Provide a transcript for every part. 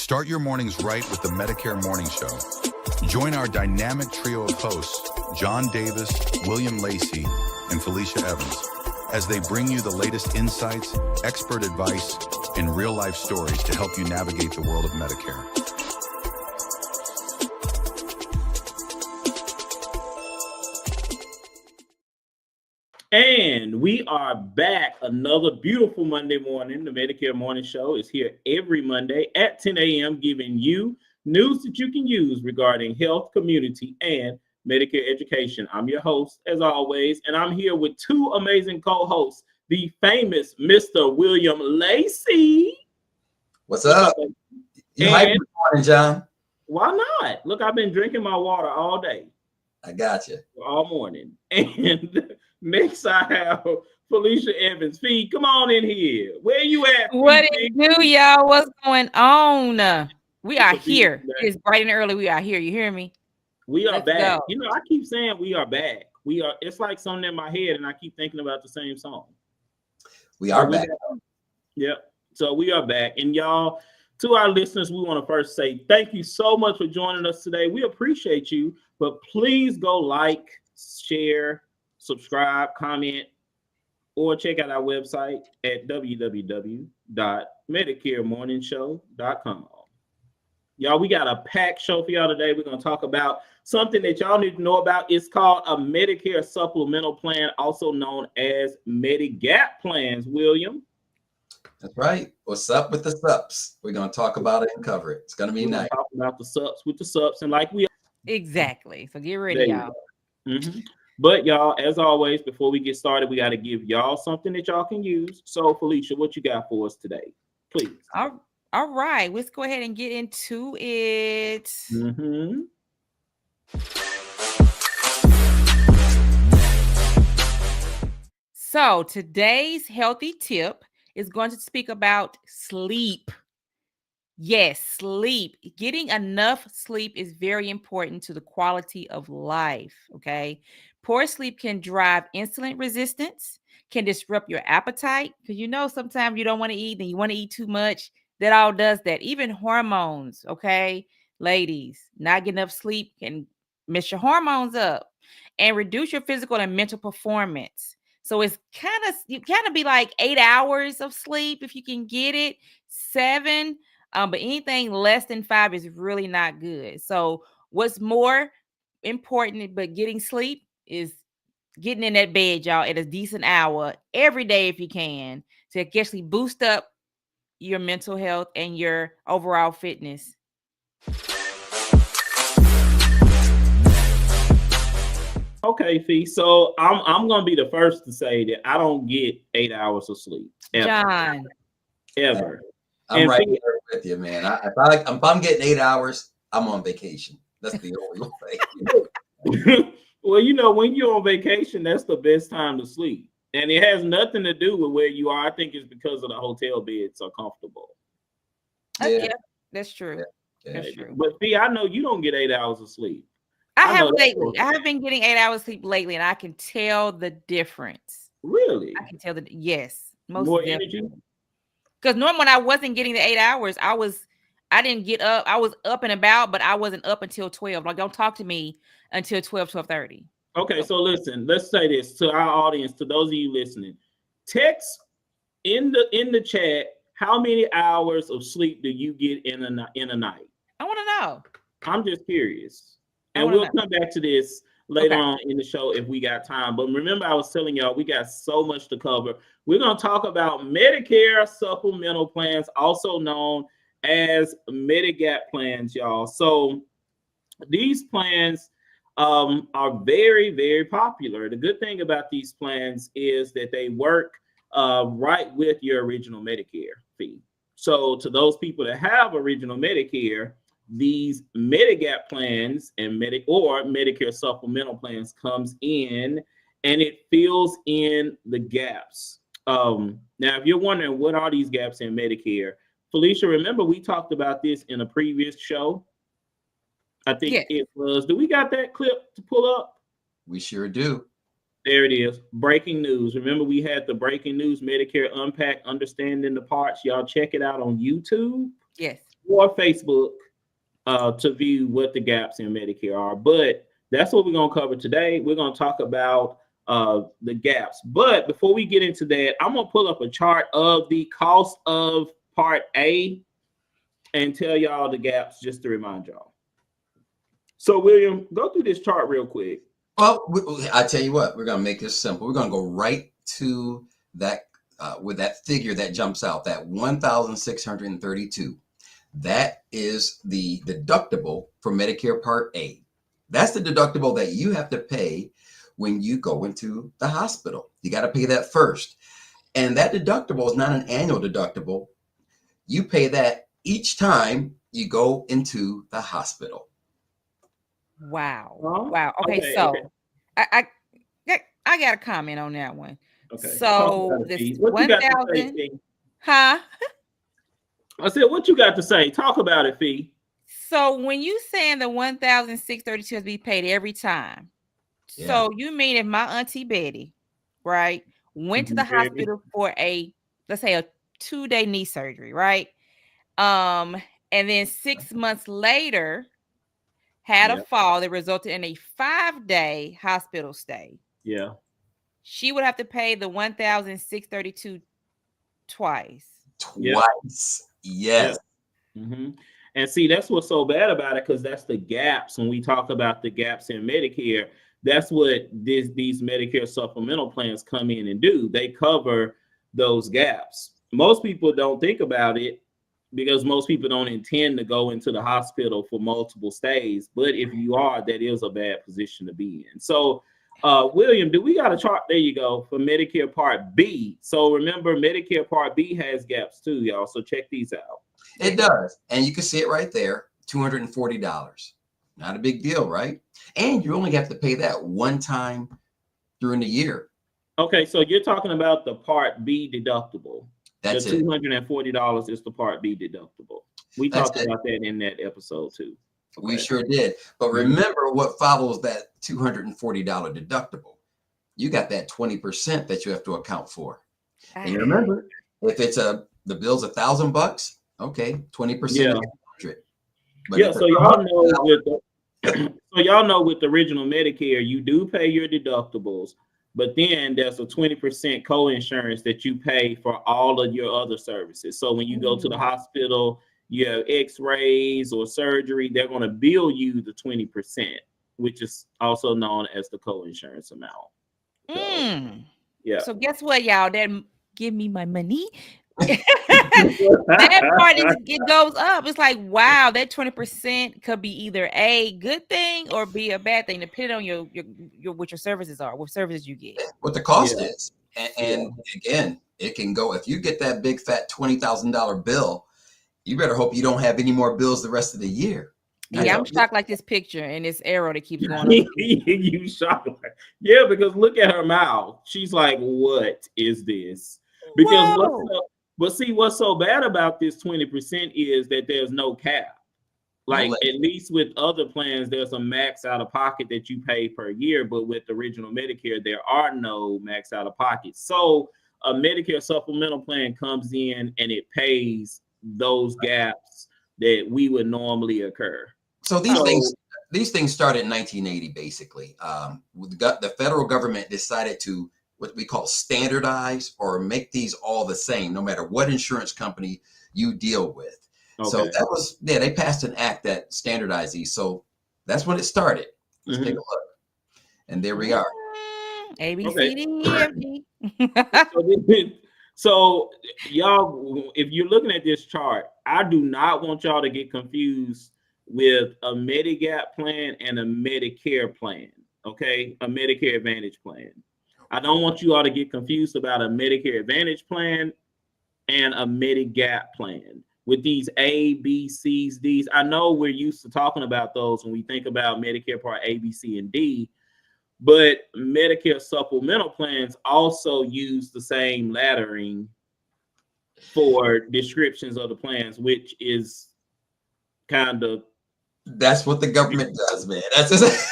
Start your mornings right with the Medicare Morning Show. Join our dynamic trio of hosts, John Davis, William Lacey, and Felicia Evans, as they bring you the latest insights, expert advice, and real-life stories to help you navigate the world of Medicare. And we are back. Another beautiful Monday morning. The Medicare Morning Show is here every Monday at 10 a.m. giving you news that you can use regarding health, community, and Medicare education. I'm your host, as always, and I'm here with two amazing co-hosts, the famous Mr. William Lacey. What's up? You hyped this morning, John? Why not? Look, I've been drinking my water all day. I got you. All morning. And next I have Felicia Evans. Fee, come on in here. Where you at? What it do, y'all? What's going on? We are here. It's bright and early. We are here. You hear me? We are back. You know, I keep saying we are back. We are. It's like something in my head, and I keep thinking about the same song. We are back. Yep. So we are back. And y'all, to our listeners, we want to first say thank you so much for joining us today. We appreciate you, but please go like, share, subscribe, comment, or check out our website at www.medicaremorningshow.com. Y'all, we got a packed show for y'all today. We're going to talk about something that y'all need to know about. It's called a Medicare Supplemental Plan, also known as Medigap plans, William. That's right. What's up with the subs? We're going to talk about it and cover it. It's going to be nice. Talk about the subs with the subs, and like we exactly. So get ready, y'all. But y'all, as always, before we get started, we got to give y'all something that y'all can use. So, Felicia, what you got for us today, please? All right, let's go ahead and get into it. So today's healthy tip is going to speak about sleep. Yes, sleep. Getting enough sleep is very important to the quality of life, okay? Poor sleep can drive insulin resistance, can disrupt your appetite, because you know sometimes you don't want to eat and you want to eat too much. That all does that. Even hormones, okay? Ladies, not getting enough sleep can mess your hormones up and reduce your physical and mental performance. So it's kind of be like 8 hours of sleep if you can get it, 7. But anything less than 5 is really not good. So what's more important but getting sleep is getting in that bed, y'all, at a decent hour every day if you can, to actually boost up your mental health and your overall fitness. Okay, Fee. So I'm gonna be the first to say that I don't get 8 hours of sleep. Ever. John. Ever. I'm right there with you, man. If I'm getting 8 hours, I'm on vacation. That's the only way. Well, you know, when you're on vacation, that's the best time to sleep. And it has nothing to do with where you are. I think it's because of the hotel beds are comfortable. Yeah, that's true. Yeah. That's true. But Fee, I know you don't get 8 hours of sleep. I have lately. I have been getting 8 hours sleep lately, and I can tell the difference. Really? I can tell yes. More energy? Because normally when I wasn't getting the 8 hours, I didn't get up. I was up and about, but I wasn't up until 12. Like, don't talk to me until 12:30. Okay, so listen, let's say this to our audience, to those of you listening. Text in the chat, how many hours of sleep do you get in a night? I want to know. I'm just curious. And we'll come back to this later on in the show if we got time. But remember, I was telling y'all, we got so much to cover. We're going to talk about Medicare Supplemental Plans, also known as Medigap plans, y'all. So these plans are very, very popular. The good thing about these plans is that they work right with your original Medicare fee. So to those people that have original Medicare, these Medigap plans and Medicare Supplemental Plans comes in and it fills in the gaps. Now, if you're wondering what are these gaps in Medicare, Felicia, remember we talked about this in a previous show. I think it was. Do we got that clip to pull up? We sure do. There it is. Breaking news. Remember we had the breaking news, Medicare Unpacked, Understanding the Parts. Y'all check it out on YouTube. Yes. or Facebook to view what the gaps in Medicare are. But that's what we're going to cover today. We're going to talk about the gaps. But before we get into that, I'm going to pull up a chart of the cost of Part A and tell y'all the gaps just to remind y'all. So, William, go through this chart real quick. Well, I tell you what, we're going to make this simple. We're going to go right to that with that figure that jumps out, that 1,632. That is the deductible for Medicare Part A. That's the deductible that you have to pay when you go into the hospital. You got to pay that first. And that deductible is not an annual deductible. You pay that each time you go into the hospital. Wow. Huh? Wow. Okay, so I got a comment on that one. Okay. So this 1,000, huh? I said, what you got to say? Talk about it, Fee. So when you saying the 1,632 has to be paid every time, so you mean if my auntie Betty, right, went to the hospital for let's say a 2-day knee surgery, right, and then 6 months later had a fall that resulted in a 5-day hospital stay. Yeah, she would have to pay the 1,632 twice. Yes. Yeah. Mm-hmm. And see, that's what's so bad about it, because that's the gaps. When we talk about the gaps in Medicare, that's what these Medicare supplemental plans come in and do. They cover those gaps. Most people don't think about it because most people don't intend to go into the hospital for multiple stays. But if you are, that is a bad position to be in. So, William, do we got a chart? There you go, for Medicare Part B. So remember, Medicare Part B has gaps too, y'all. So check these out. It does. And you can see it right there, $240. Not a big deal, right? And you only have to pay that one time during the year. Okay, so you're talking about the Part B deductible. That's the $240 is the Part B deductible. We talked about that in that episode too. Okay. We sure did. But remember what follows that $240 deductible. You got that 20% that you have to account for. And you remember, if it's the bill's $1,000, okay, 20%. Yeah. But so y'all know y'all know with the original Medicare, you do pay your deductibles, but then there's a 20% coinsurance that you pay for all of your other services. So when you go to the hospital, you have x-rays or surgery, they're going to bill you the 20%, which is also known as the coinsurance amount. So, yeah. So guess what, y'all? That give me my money. That part it goes up. It's like, wow, that 20% could be either a good thing or be a bad thing, depending on your what your services are, what services you get, what the cost is. And again, it can go, if you get that big fat $20,000 bill, you better hope you don't have any more bills the rest of the year. Yeah, I'm shocked like this picture and this arrow that keeps going up. You shocked. Yeah, because look at her mouth. She's like, what is this? Because but see, what's so bad about this 20% is that there's no cap. Like, at least with other plans, there's a max out of pocket that you pay per year. But with the original Medicare, there are no max out of pocket. So a Medicare supplemental plan comes in and it pays those gaps that we would normally occur. So these things started in 1980, basically. The federal government decided to what we call standardize or make these all the same, no matter what insurance company you deal with. Okay. So that was, they passed an act that standardized these. So that's when it started. Let's take a look. And there we are. A, B, C, D, E, F, G. So y'all, if you're looking at this chart, I do not want y'all to get confused with a Medigap plan and a Medicare plan, okay? A Medicare Advantage plan. I don't want you all to get confused about a Medicare Advantage plan and a Medigap plan. With these A, B, C's, D's, I know we're used to talking about those when we think about Medicare Part A, B, C, and D, but Medicare supplemental plans also use the same lettering for descriptions of the plans, which is kind of... That's what the government does, man. That's just...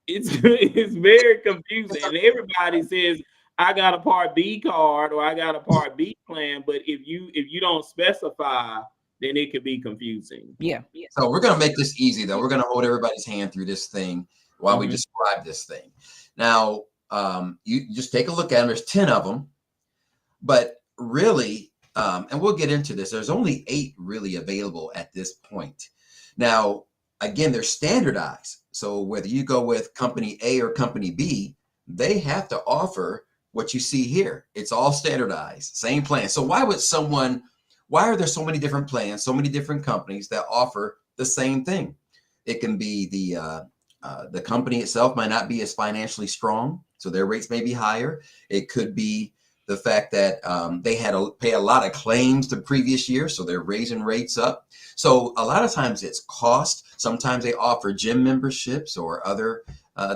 It's very confusing. And everybody says, I got a Part B card or I got a Part B plan, but if you don't specify, then it could be confusing. Yeah. So we're going to make this easy, though. We're going to hold everybody's hand through this thing while we describe this thing. Now, you just take a look at them. There's 10 of them, but really, and we'll get into this. There's only 8 really available at this point. Now, again, they're standardized. So whether you go with company A or company B, they have to offer what you see here. It's all standardized, same plan. So why are there so many different plans, so many different companies that offer the same thing? It can be the company itself might not be as financially strong, so their rates may be higher. It could be the fact that they had to pay a lot of claims the previous year, so they're raising rates up. So a lot of times it's cost. Sometimes they offer gym memberships or other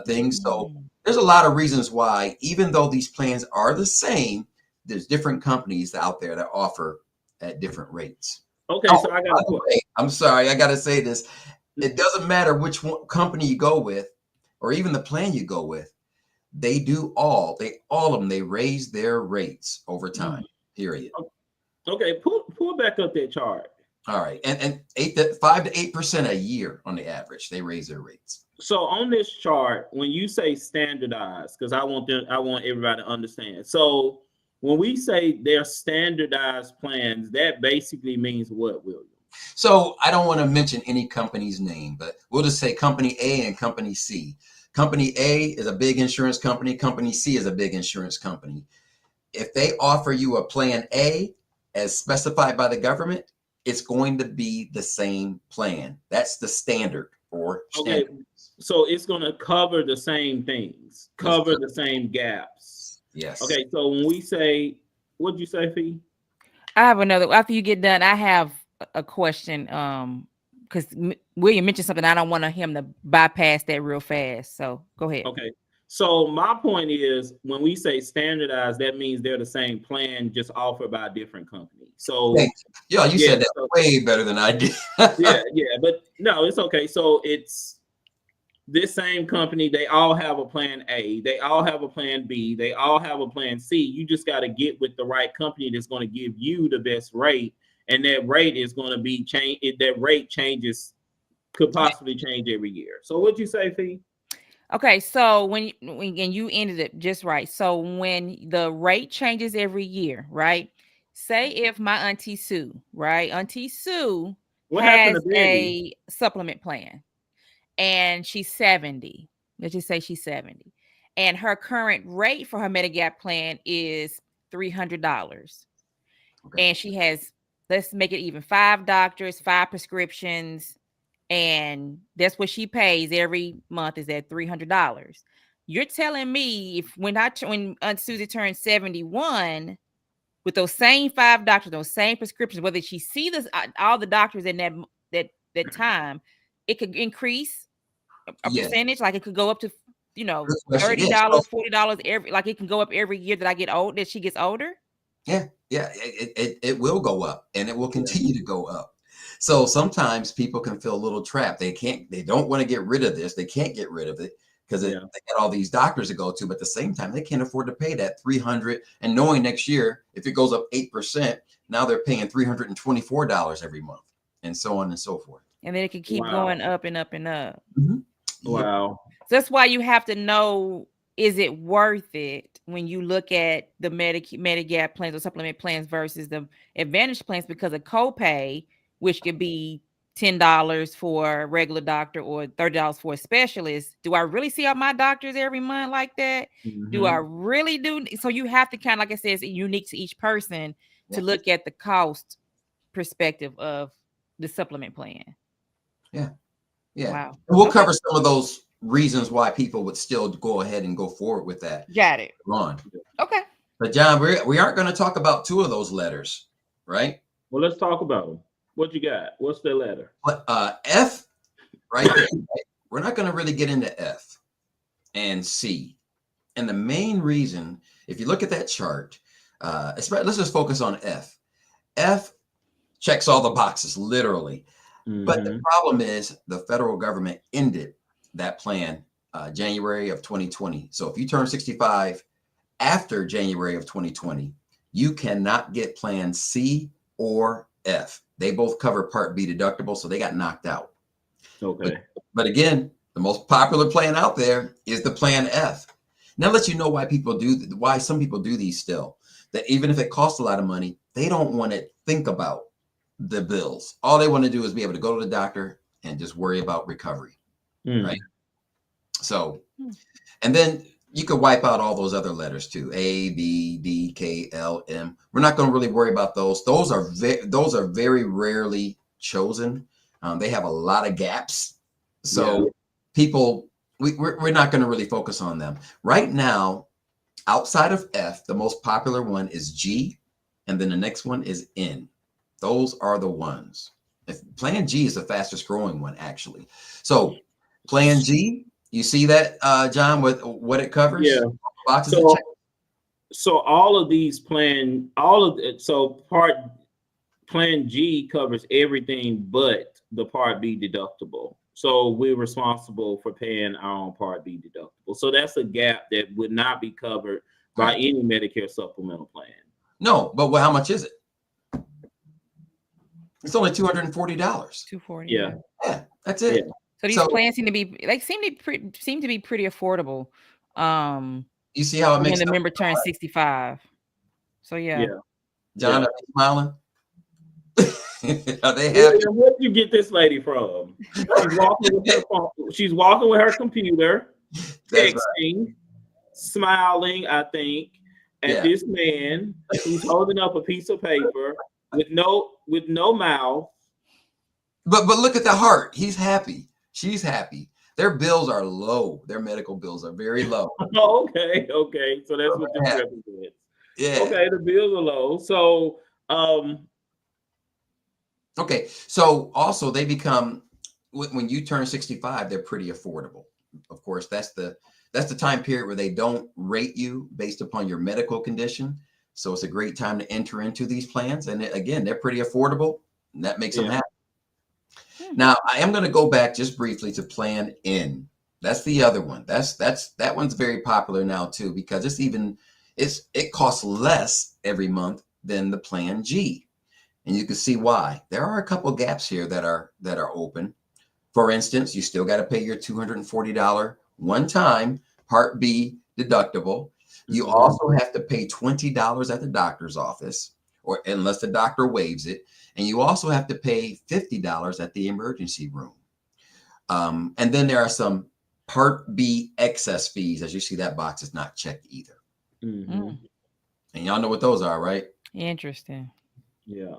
things. So there's a lot of reasons why, even though these plans are the same, there's different companies out there that offer at different rates. Okay, so I got I'm sorry, I got to say this. It doesn't matter which company you go with, or even the plan you go with. They all of them, they raise their rates over time, period. Okay, pull back up that chart. All right, and 5 to 8% a year on the average, they raise their rates. So on this chart, when you say standardized, because I want everybody to understand. So when we say they're standardized plans, that basically means what, William? So I don't want to mention any company's name, but we'll just say company A and company C. Company A is a big insurance company. Company C is a big insurance company. If they offer you a plan A as specified by the government, it's going to be the same plan. That's the standard for standard. Okay, so it's going to cover the same things, cover the same gaps. Yes. Okay, so when we say, what'd you say, Fee? I have another. After you get done, I have a question. Because William mentioned something, I don't want him to bypass that real fast. So go ahead. Okay. So my point is, when we say standardized, that means they're the same plan, just offered by a different company. So you said that way better than I did. yeah, but no, it's okay. So it's this same company. They all have a plan A. They all have a plan B. They all have a plan C. You just got to get with the right company that's going to give you the best rate. And that rate is going to be changed. That rate could possibly change every year. So what'd you say, Fee? Okay, so when you ended it just right. So when the rate changes every year, right? Say if my Auntie Sue, right? Auntie Sue has a supplement plan and she's 70. Let's just say she's 70. And her current rate for her Medigap plan is $300. Okay. And she has, let's make it even, 5 doctors, 5 prescriptions, and that's what she pays every month is at $300. You're telling me when Aunt Susie turns 71, with those same 5 doctors, those same prescriptions, whether she sees all the doctors in that time, it could increase a percentage, like it could go up to $30, $40 every, like it can go up every year that she gets older. Yeah, it will go up, and it will continue to go up. So sometimes people can feel a little trapped. They don't want to get rid of this. They can't get rid of it because they got all these doctors to go to, but at the same time, they can't afford to pay that $300. And knowing next year, if it goes up 8%, now they're paying $324 every month, and so on and so forth. And then it can keep going up and up and up. Mm-hmm. Wow. So that's why you have to know, is it worth it when you look at the Medigap plans or supplement plans versus the Advantage plans, because of copay, which could be $10 for a regular doctor or $30 for a specialist. Do I really see all my doctors every month like that? Mm-hmm. Do I really do? So you have to kind of, like I said, it's unique to each person to look at the cost perspective of the supplement plan. Yeah. Wow. We'll cover some of those reasons why people would still go ahead and go forward with that. Got it. Ron. Okay. But John, we aren't going to talk about 2 of those letters, right? Well, let's talk about them. What you got? What's the letter? F, right there. We're not going to really get into F and C. And the main reason, if you look at that chart, let's just focus on F. F checks all the boxes, literally. Mm-hmm. But the problem is the federal government ended that plan January of 2020. So if you turn 65 after January of 2020, you cannot get plan C or F. They both cover Part B deductible, so they got knocked out. Okay. But again, the most popular plan out there is the plan F. Now, let you know why some people do these still. That even if it costs a lot of money, they don't want to think about the bills. All they want to do is be able to go to the doctor and just worry about recovery, right? So, and then you could wipe out all those other letters too. A, B, D, K, L, M. We're not going to really worry about those. Those are very rarely chosen. They have a lot of gaps. So people, we're not going to really focus on them. Right now, outside of F, the most popular one is G, and then the next one is N. Those are the ones. Plan G is the fastest growing one, actually. So Plan G, you see that, John, with what it covers? Yeah. Boxes so all of these plan G covers everything but the Part B deductible. So we're responsible for paying our own Part B deductible. So that's a gap that would not be covered by any Medicare supplemental plan. No, but how much is it? It's only $240. $240. Yeah. Yeah, that's it. Yeah. So these plans seem to be pretty affordable. You see how it makes when the member turns 65. So yeah. John, are they smiling? Are they happy? Where did you get this lady from? She's walking with her phone. She's walking with her computer, texting, smiling, I think, at this man who's holding up a piece of paper with no mouth. But look at the heart. He's happy. She's happy. Their bills are low. Their medical bills are very low. Oh, okay. So that's what this represents. Yeah. Okay, the bills are low. So okay. So also they become, when you turn 65, they're pretty affordable. Of course, that's the time period where they don't rate you based upon your medical condition. So it's a great time to enter into these plans. And again, they're pretty affordable, and that makes them happy. Now, I am going to go back just briefly to Plan N. That's the other one. That one's very popular now too, because it costs less every month than the Plan G. And you can see why. There are a couple gaps here that are open. For instance, you still got to pay your $240 one-time Part B deductible. You also have to pay $20 at the doctor's office, or unless the doctor waives it. And you also have to pay $50 at the emergency room. And then there are some Part B excess fees. As you see, that box is not checked either. And y'all know what those are, right? Interesting. Yeah.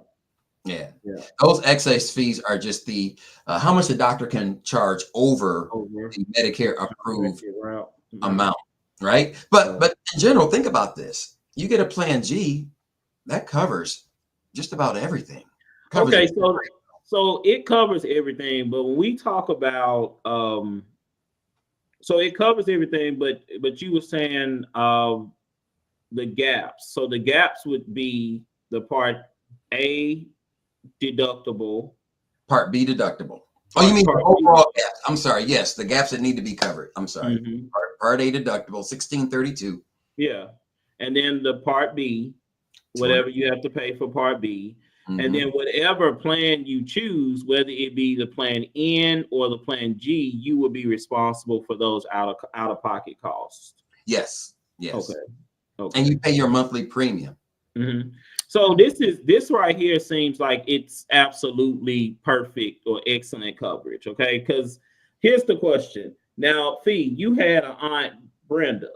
Those excess fees are just the how much the doctor can charge over the Medicare approved amount, right? But in general, think about this. You get a Plan G that covers just about everything. Okay, so it covers everything, but when we talk about so it covers everything, but you were saying the gaps. So the gaps would be the Part A deductible, Part B deductible. Oh, you mean the overall gaps? I'm sorry. Yes, the gaps that need to be covered. I'm sorry. Part A deductible, $1,632. Yeah, and then the Part B, whatever you have to pay for Part B. And then whatever plan you choose, whether it be the Plan N or the Plan G, you will be responsible for those out of pocket costs. Yes. Okay. And you pay your monthly premium. So this right here seems like it's absolutely perfect or excellent coverage. Okay, because here's the question. Now, Fee, you had an aunt Brenda.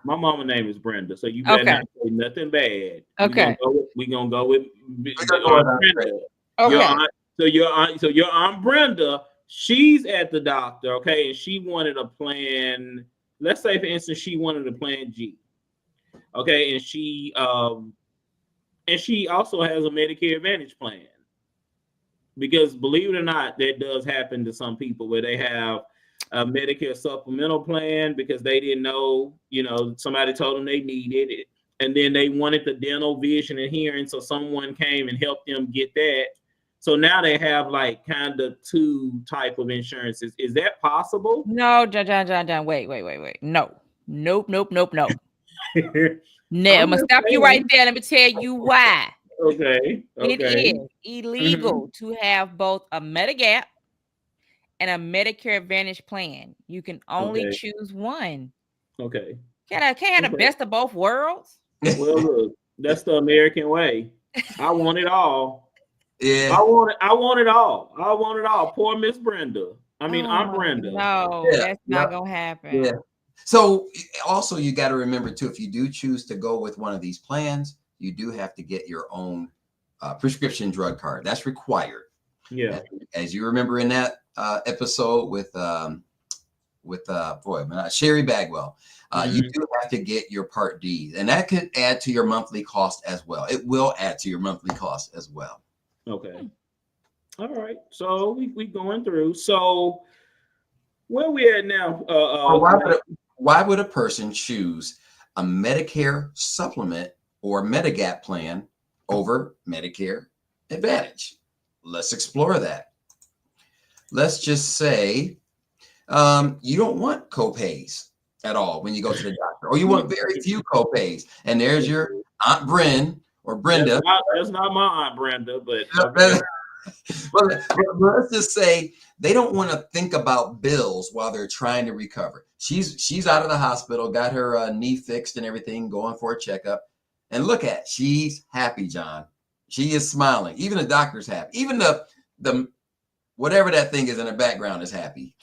My mama's name is Brenda, so you better not say nothing bad. Okay. We're gonna go with Aunt Brenda. Okay. Your aunt Brenda, she's at the doctor, okay, and she wanted a plan. Let's say, for instance, she wanted a Plan G. Okay, and she also has a Medicare Advantage plan. Because believe it or not, that does happen to some people where they have a Medicare supplemental plan because they didn't know, somebody told them they needed it. And then they wanted the dental, vision, and hearing. So someone came and helped them get that. So now they have like kind of two type of insurances. Is that possible? No, John. Wait. No. Nope. No, I'm I'm gonna just stop you saying. right there. Let me tell you why. Okay. It is illegal to have both a Medigap and a Medicare Advantage plan. You can only Okay. choose one. Okay. Can't have the best of both worlds? Well, look, that's the American way. I want it all. Yeah. I want it all. I want it all. Poor Miss Brenda. I mean, Aunt Brenda. No, Yeah, that's not gonna happen. Yeah. So also you got to remember too, if you do choose to go with one of these plans, you do have to get your own prescription drug card. That's required. Yeah. As you remember in that episode with Sherry Bagwell, you do have to get your Part D, and that could add to your monthly cost as well. It will add to your monthly cost as well. Okay. All right. So we going through. So where we at now? Why would a person choose a Medicare Supplement or Medigap plan over Medicare Advantage? Let's explore that. Let's just say you don't want copays at all when you go to the doctor, or you want very few copays. And there's your Aunt Bryn or Brenda. That's not my Aunt Brenda, but okay. But let's just say they don't want to think about bills while they're trying to recover. She's out of the hospital, got her knee fixed and everything, going for a checkup. And look at, she's happy, John. She is smiling. Even the doctor's happy. Even the whatever that thing is in the background is happy.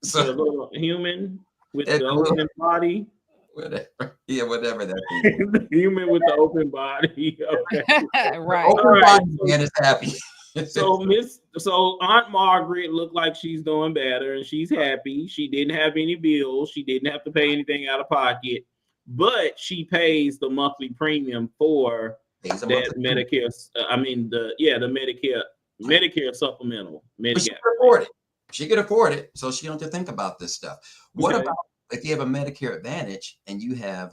So a little human with the open body. Whatever that thing is. Human with the open body. Okay. Right. Open body man is happy. So Aunt Margaret looked like she's doing better and she's happy. She didn't have any bills. She didn't have to pay anything out of pocket, but she pays the monthly premium for that Medicare. The Medicare Supplemental. But she could afford it. She could afford it, so she don't have to think about this stuff. What about if you have a Medicare Advantage and you have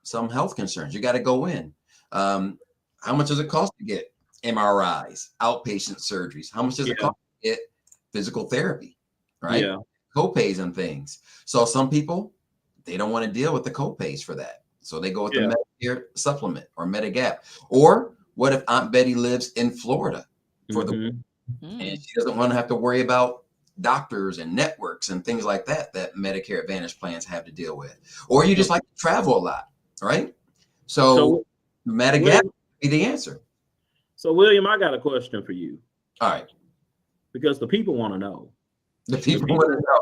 some health concerns? You got to go in. How much does it cost to get MRIs, outpatient surgeries? How much does it cost to get physical therapy, right? Yeah. Copays and things. So some people, they don't want to deal with the copays for that. So they go with the Medicare Supplement or Medigap. Or what if Aunt Betty lives in Florida for and she doesn't want to have to worry about doctors and networks and things like that Medicare Advantage plans have to deal with. Or you just like to travel a lot, right? So Medigap would be the answer. So, William, I got a question for you. All right. Because the people want to know. The people want to know.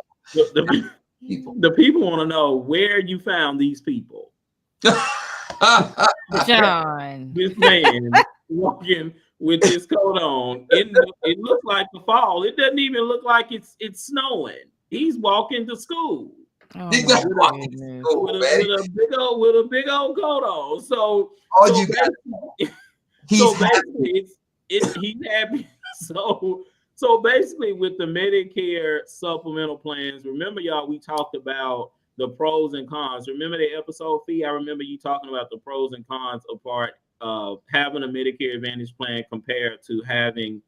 The people want to know where you found these people. John. This man walking with his coat on. It looks like the fall. It doesn't even look like it's snowing. He's walking to school. Oh, with a big old coat on. So he's happy. So basically, with the Medicare supplemental plans, remember, y'all, we talked about the pros and cons. Remember the episode, Fee? I remember you talking about the pros and cons of having a Medicare Advantage plan compared to having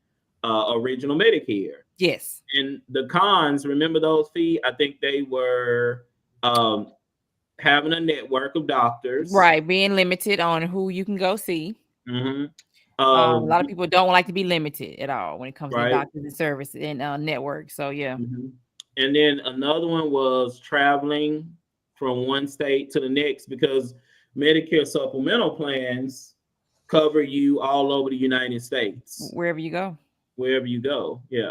original Medicare. Yes. And the cons, remember those, Fee? I think they were having a network of doctors. Right, being limited on who you can go see. Mm-hmm. A lot of people don't like to be limited at all when it comes to doctors and service and network. So yeah. Mm-hmm. And then another one was traveling from one state to the next, because Medicare supplemental plans cover you all over the United States. Wherever you go. Yeah.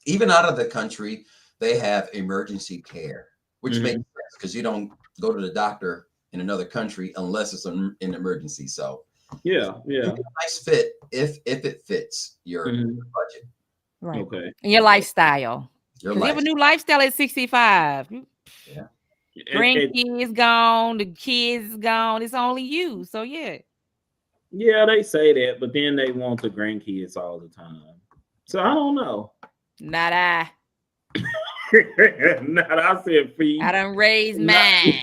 Even out of the country, they have emergency care, which makes sense because you don't go to the doctor in another country unless it's an emergency. So yeah. It's a nice fit if it fits your budget. Right. Okay. And your lifestyle. You have a new lifestyle at 65. Yeah. Grandkids gone, the kids gone. It's only you. So yeah. Yeah, they say that, but then they want the grandkids all the time. So I don't know. Not I. Not I said Fee. I done raised mine.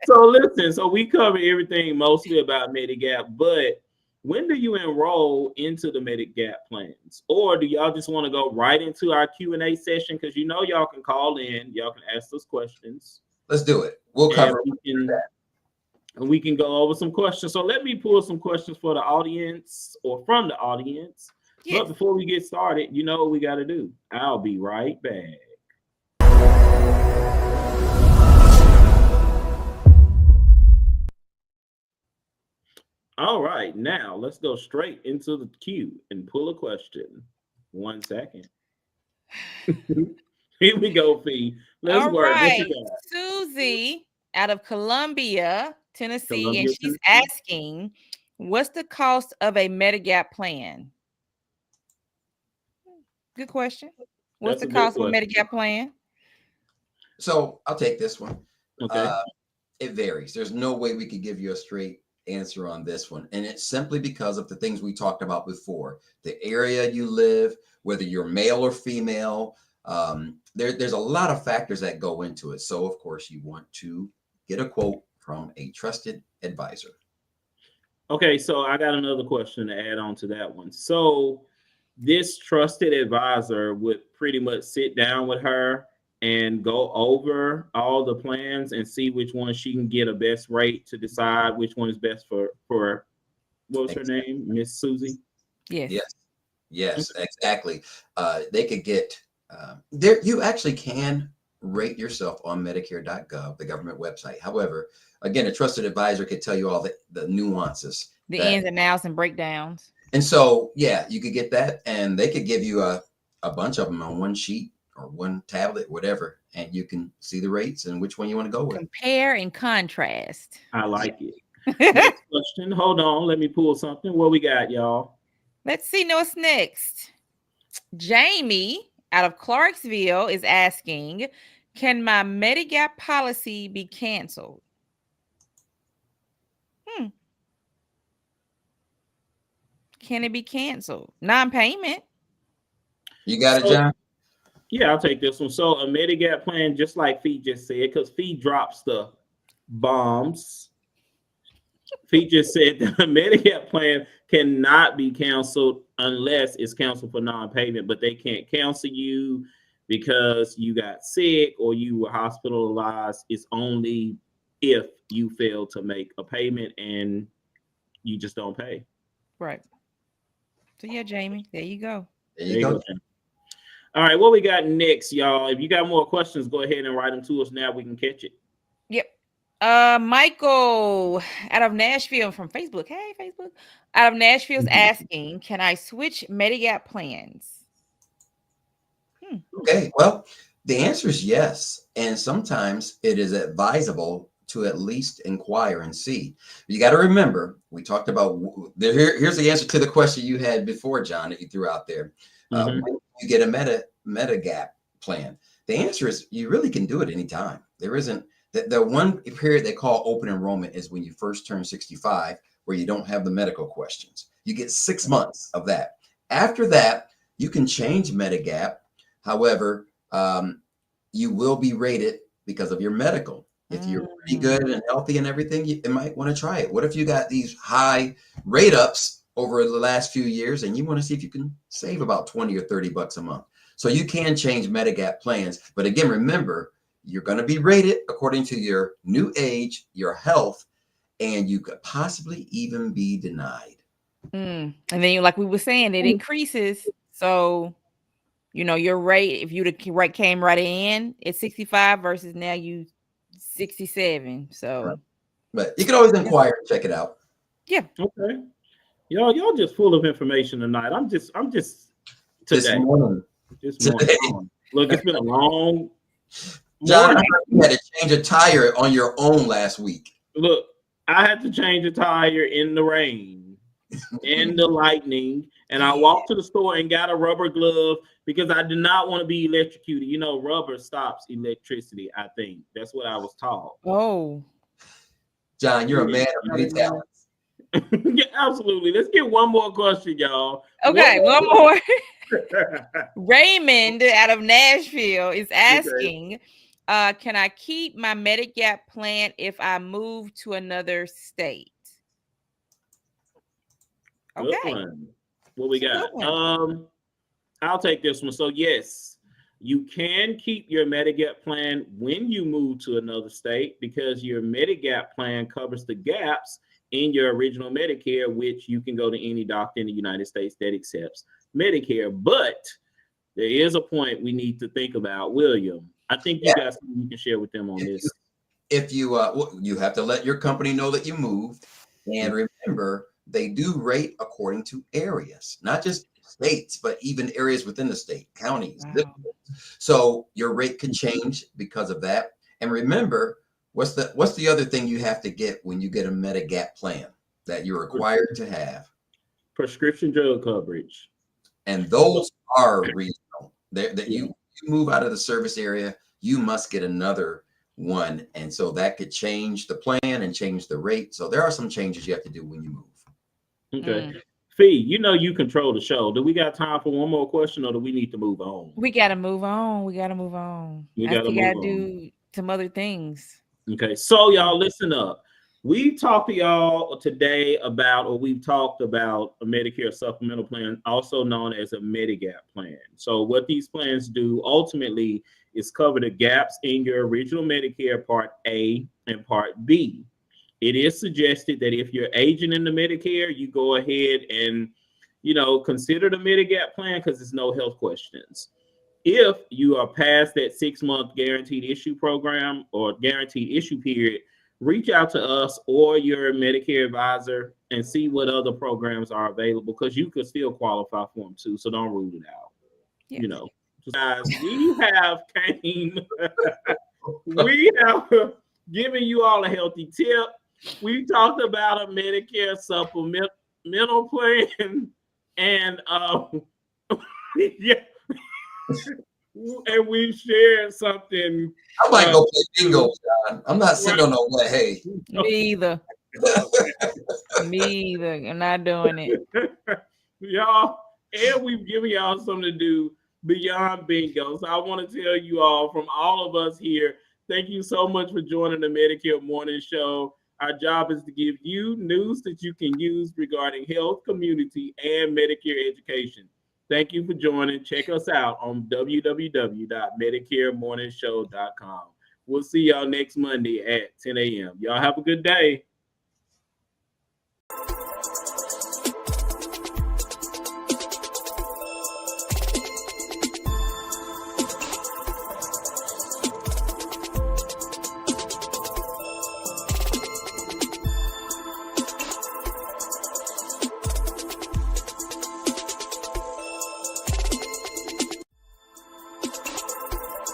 So listen, so we cover everything mostly about Medigap, but when do you enroll into the Medigap plans? Or do y'all just want to go right into our Q&A session? Because you know y'all can call in, y'all can ask us questions. Let's do it. We'll cover that. And we can go over some questions. So let me pull some questions for the audience or from the audience. Yes. But before we get started, you know what we got to do. I'll be right back. All right, now let's go straight into the queue and pull a question. 1 second. Here we go, Fee. Let's work. Right. Susie out of Columbia, Tennessee, and she's asking, what's the cost of a Medigap plan? Good question. What's the cost of a Medigap plan? So I'll take this one. Okay. It varies. There's no way we could give you a straight answer on this one. And it's simply because of the things we talked about before. The area you live, whether you're male or female, there's a lot of factors that go into it. So, of course, you want to get a quote from a trusted advisor. Okay, so I got another question to add on to that one. So this trusted advisor would pretty much sit down with her and go over all the plans and see which one she can get a best rate to decide which one is best for what was her name? Miss Susie? Yes, exactly. They could get there. You actually can rate yourself on Medicare.gov, the government website. However, again, a trusted advisor could tell you all the nuances, the ins and outs and breakdowns. And so, yeah, you could get that, and they could give you a bunch of them on one sheet or one tablet, whatever, and you can see the rates and which one you want to go with. Compare and contrast. I like it. Next question. Hold on. Let me pull something. What we got, y'all? Let's see. What's next? Jamie out of Clarksville is asking, can my Medigap policy be canceled? Can it be canceled? Non-payment. You got it, John? Yeah, I'll take this one. So a Medigap plan, just like Fee just said, because Fee drops the bombs. Fee just said that a Medigap plan cannot be canceled unless it's canceled for non-payment, but they can't cancel you because you got sick or you were hospitalized. It's only if you fail to make a payment and you just don't pay. Right. So yeah, Jamie, there you go. There you go. All right, what we got next, y'all? If you got more questions, go ahead and write them to us now. We can catch it. Yep. Michael out of Nashville from Facebook. Hey, Facebook. Out of Nashville's asking, can I switch Medigap plans? Okay, well, the answer is yes. And sometimes it is advisable to at least inquire and see. You got to remember, we talked about, here's the answer to the question you had before, John, that you threw out there. When you get a Medigap plan, the answer is you really can do it anytime. There isn't, the one period they call open enrollment is when you first turn 65, where you don't have the medical questions. You get 6 months of that. After that, you can change Medigap. However, you will be rated because of your medical. If you're pretty good and healthy and everything, you might want to try it. What if you got these high rate ups over the last few years and you want to see if you can save about 20 or 30 bucks a month? So you can change Medigap plans. But again, remember, you're going to be rated according to your new age, your health, and you could possibly even be denied. And then, like we were saying, it increases. So, you know, your rate, if you came right in at 65 versus now you 67. So, right. But you can always inquire and check it out. Yeah. Okay. Y'all just full of information tonight. I'm just today. This morning. Look, it's been a long John, you had to change a tire on your own last week. Look, I had to change a tire in the rain, in the lightning, and I walked to the store and got a rubber glove because I did not want to be electrocuted. You know, rubber stops electricity, I think. That's what I was taught. Oh. John, you're a man of many talents. Yeah, absolutely. Let's get one more question, y'all. Okay, one more. Raymond out of Nashville is asking, can I keep my Medigap plan if I move to another state? Good Okay. one. What we got? Good one. I'll take this one. So yes, you can keep your Medigap plan when you move to another state because your Medigap plan covers the gaps in your original Medicare, which you can go to any doctor in the United States that accepts Medicare. But there is a point we need to think about, William. I think you got something you can share with them on this. If you you have to let your company know that you moved, and remember they do rate according to areas, not just states, but even areas within the state, counties. Wow. So your rate could change because of that. And remember, what's the other thing you have to get when you get a Medigap plan that you're required to have? Prescription drug coverage. And those are regional. That you move out of the service area, you must get another one. And so that could change the plan and change the rate. So there are some changes you have to do when you move. Okay. Fee, you know you control the show. Do we got time for one more question or do we need to move on? We got to move on. We got to move on. We got to do some other things. Okay. So y'all listen up. We talked to y'all today about, or we've talked about a Medicare supplemental plan, also known as a Medigap plan. So what these plans do ultimately is cover the gaps in your original Medicare Part A and Part B. It is suggested that if you're aging in the Medicare, you go ahead and, consider the Medigap plan because there's no health questions. If you are past that 6-month guaranteed issue program or guaranteed issue period, reach out to us or your Medicare advisor and see what other programs are available because you could still qualify for them too. So don't rule it out. Yeah. Guys, we have given you all a healthy tip. We talked about a Medicare supplemental plan and and we shared something. I might go play bingo, John. I'm not sitting on no way. Hey. Me either. Me either. I'm not doing it. Y'all, and we've given y'all something to do beyond bingo. So I want to tell you all, from all of us here, thank you so much for joining the Medicare Morning Show. Our job is to give you news that you can use regarding health, community, and Medicare education. Thank you for joining. Check us out on www.medicaremorningshow.com. We'll see y'all next Monday at 10 a.m. Y'all have a good day.